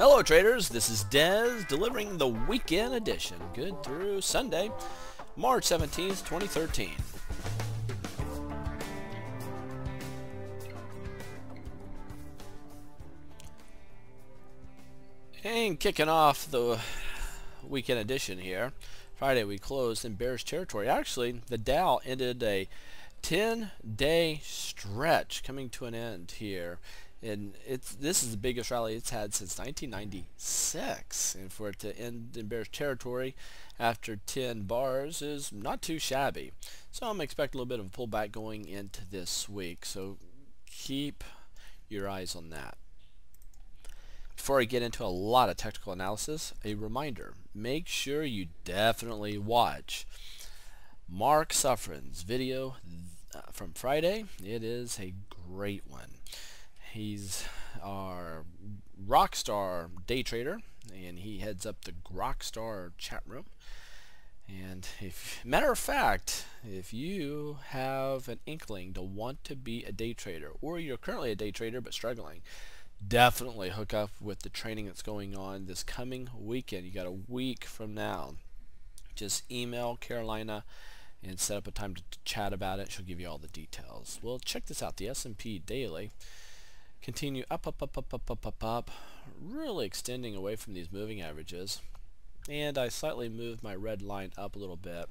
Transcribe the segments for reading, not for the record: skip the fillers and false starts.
Hello traders, this is Dez delivering the weekend edition, good through Sunday, March 17th, 2013. And kicking off the weekend edition here, Friday we closed in bearish territory. Actually, the Dow ended a 10-day stretch coming to an end here. And this is the biggest rally it's had since 1996, and for it to end in bearish territory after 10 bars is not too shabby. So I'm expecting a little bit of a pullback going into this week, so keep your eyes on that. Before I get into a lot of technical analysis, a reminder, make sure you definitely watch Mark Suffren's video from Friday. It is a great one. He's our rockstar day trader, and he heads up the Grok chat room. And matter of fact, if you have an inkling to want to be a day trader, or you're currently a day trader but struggling, definitely hook up with the training that's going on this coming weekend. You got a week from now. Just email Carolina and set up a time to chat about it. She'll give you all the details. Well, check this out. The S&P daily continue up, really extending away from these moving averages. And I slightly moved my red line up a little bit.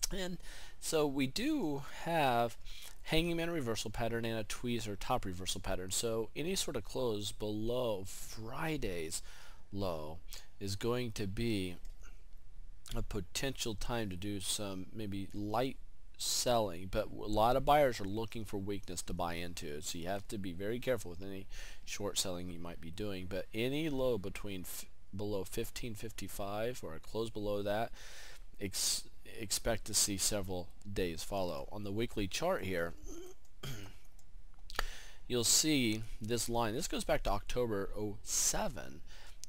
And so we do have hanging man reversal pattern and a tweezer top reversal pattern. So any sort of close below Friday's low is going to be a potential time to do some maybe light selling, but a lot of buyers are looking for weakness to buy into, so you have to be very careful with any short selling you might be doing. But any low between below 1555 or a close below that, expect to see several days follow. On the weekly chart here, you'll see this line. This goes back to October 07,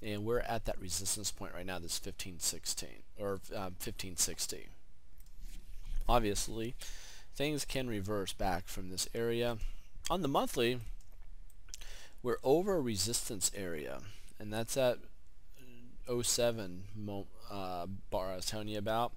and we're at that resistance point right now, this 1516 or 1560. Obviously, things can reverse back from this area. On the monthly, we're over a resistance area, and that's at 07 bar I was telling you about.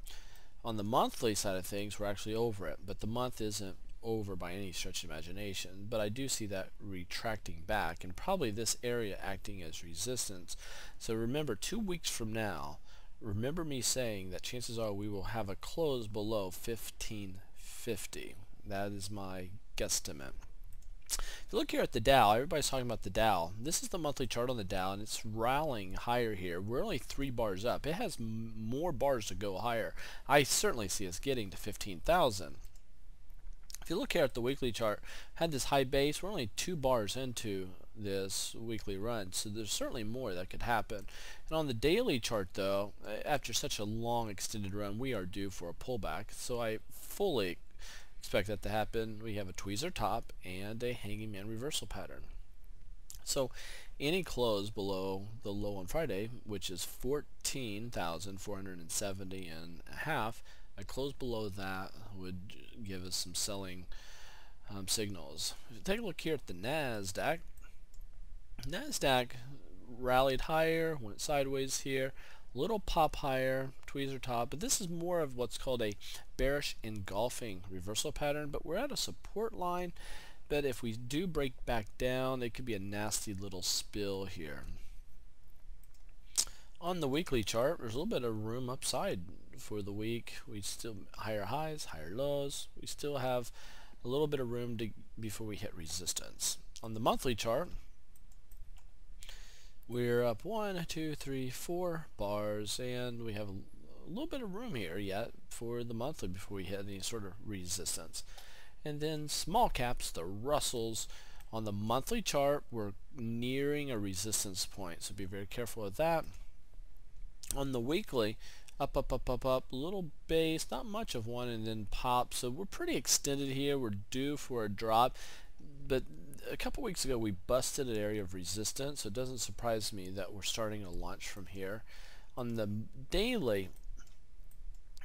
On the monthly side of things, we're actually over it, but the month isn't over by any stretch of imagination. But I do see that retracting back, and probably this area acting as resistance. So remember, 2 weeks from now, remember me saying that chances are we will have a close below 1550. That is my guesstimate. If you look here at the Dow, everybody's talking about the Dow. This is the monthly chart on the Dow, and it's rallying higher here. We're only 3 bars up. It has more bars to go higher. I certainly see us getting to 15,000. If you look here at the weekly chart, had this high base. We're only 2 bars into this weekly run, so there's certainly more that could happen. And on the daily chart, though, after such a long extended run, we are due for a pullback, so I fully expect that to happen. We have a tweezer top and a hanging man reversal pattern. So any close below the low on Friday, which is 14,470 and a half, a close below that would give us some selling signals. If you take a look here at the NASDAQ, rallied higher, went sideways here, little pop higher, tweezer top, but this is more of what's called a bearish engulfing reversal pattern. But we're at a support line, but if we do break back down, it could be a nasty little spill here. On the weekly chart, there's a little bit of room upside for the week. We still higher highs, higher lows. We still have a little bit of room before we hit resistance. On the monthly chart, we're up 1, 2, 3, 4 bars, and we have a little bit of room here yet for the monthly before we hit any sort of resistance. And then small caps, the Russells, on the monthly chart, we're nearing a resistance point, so be very careful with that. On the weekly, up, little base, not much of one, and then pop. So we're pretty extended here. We're due for a drop, but a couple weeks ago we busted an area of resistance, so it doesn't surprise me that we're starting to launch from here. On the daily,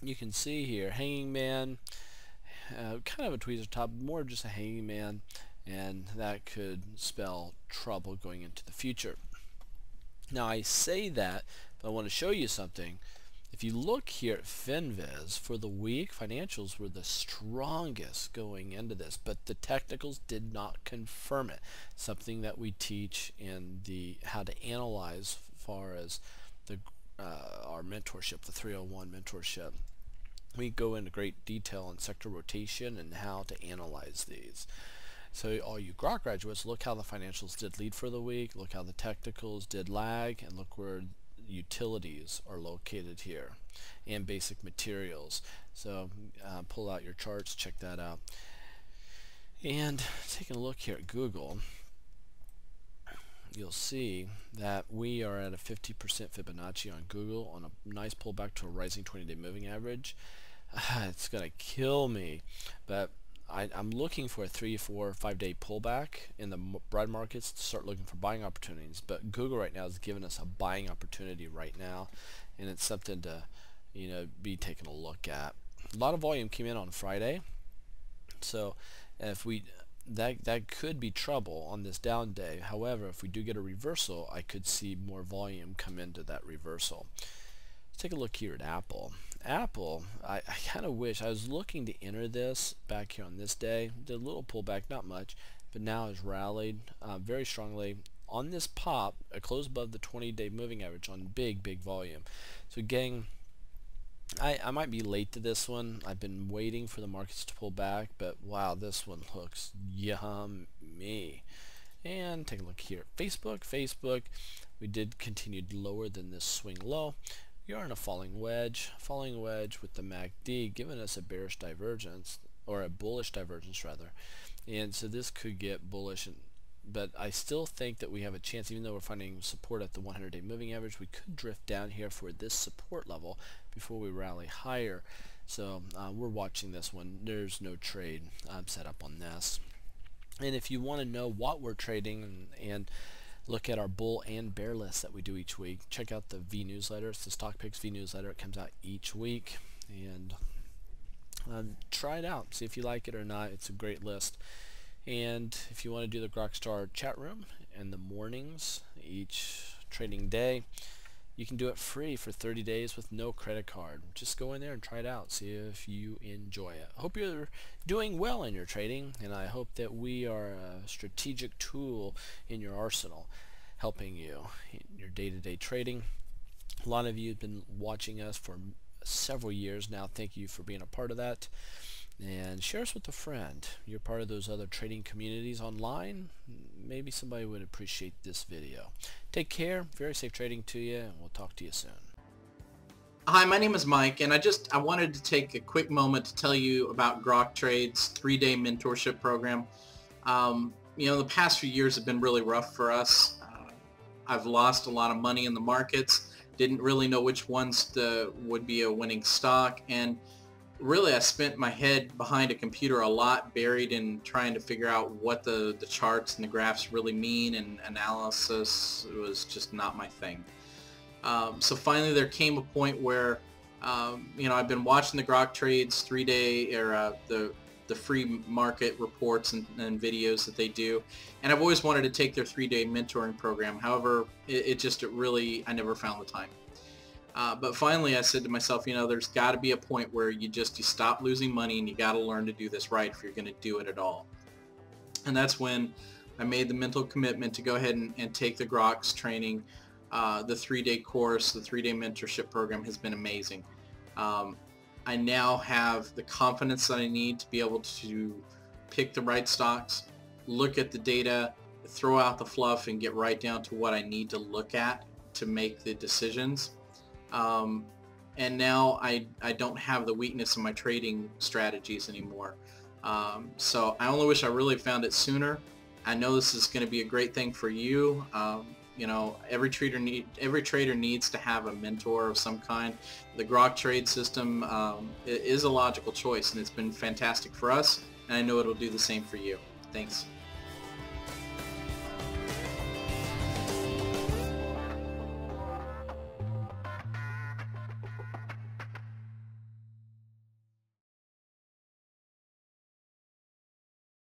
you can see here hanging man, kind of a tweezer top, more just a hanging man, and that could spell trouble going into the future. Now I say that, but I want to show you something. If you look here at FinViz for the week, financials were the strongest going into this, but the technicals did not confirm it. Something that we teach in the how to analyze as far as the our mentorship, the 301 mentorship. We go into great detail on sector rotation and how to analyze these. So all you Grok graduates, look how the financials did lead for the week, look how the technicals did lag, and look where utilities are located here, and basic materials. So pull out your charts, check that out. And taking a look here at Google, you'll see that we are at a 50% Fibonacci on Google on a nice pullback to a rising 20-day moving average. It's gonna kill me, but I'm looking for a 3, 4, 5-day pullback in the broad markets to start looking for buying opportunities. But Google right now is giving us a buying opportunity right now, and it's something to be taking a look at. A lot of volume came in on Friday, so if we that could be trouble on this down day. However, if we do get a reversal, I could see more volume come into that reversal. Let's take a look here at Apple. Apple, I kind of wish, I was looking to enter this back here on this day, did a little pullback, not much, but now has rallied very strongly on this pop, a close above the 20-day moving average on big volume. So gang, I might be late to this one. I've been waiting for the markets to pull back, but wow, this one looks yummy. And take a look here at Facebook, we did continue lower than this swing low. We are in a falling wedge with the MACD giving us a bearish divergence, or a bullish divergence rather, and so this could get bullish, but I still think that we have a chance. Even though we're finding support at the 100-day moving average, we could drift down here for this support level before we rally higher. So we're watching this one. There's no trade set up on this, and if you want to know what we're trading and look at our bull and bear list that we do each week, check out the V newsletter. It's the Stock Picks V newsletter. It comes out each week, and try it out, see if you like it or not. It's a great list. And if you want to do the Grokstar chat room in the mornings each trading day, you can do it free for 30 days with no credit card. Just go in there and try it out, see if you enjoy it. I hope you're doing well in your trading, and I hope that we are a strategic tool in your arsenal, helping you in your day-to-day trading. A lot of you have been watching us for several years now. Thank you for being a part of that. And share us with a friend. You're part of those other trading communities online. Maybe somebody would appreciate this video. Take care. Very safe trading to you, and we'll talk to you soon. Hi, my name is Mike, and I wanted to take a quick moment to tell you about Grok Trade's 3-day mentorship program. The past few years have been really rough for us. I've lost a lot of money in the markets. Didn't really know which ones would be a winning stock, and really I spent my head behind a computer a lot, buried in trying to figure out what the charts and the graphs really mean, and analysis was just not my thing. So finally there came a point where I've been watching the Grok Trades 3-day or the free market reports and videos that they do, and I've always wanted to take their 3-day mentoring program. However, I never found the time. But finally I said to myself, there's got to be a point where you stop losing money, and you got to learn to do this right if you're going to do it at all. And that's when I made the mental commitment to go ahead and take the Grok's training. The 3-day course, the 3-day mentorship program has been amazing. I now have the confidence that I need to be able to pick the right stocks, look at the data, throw out the fluff, and get right down to what I need to look at to make the decisions. And now I don't have the weakness in my trading strategies anymore. So I only wish I really found it sooner. I know this is going to be a great thing for you. Every trader needs to have a mentor of some kind. The Grok trade system is a logical choice, and it's been fantastic for us, and I know it'll do the same for you. Thanks.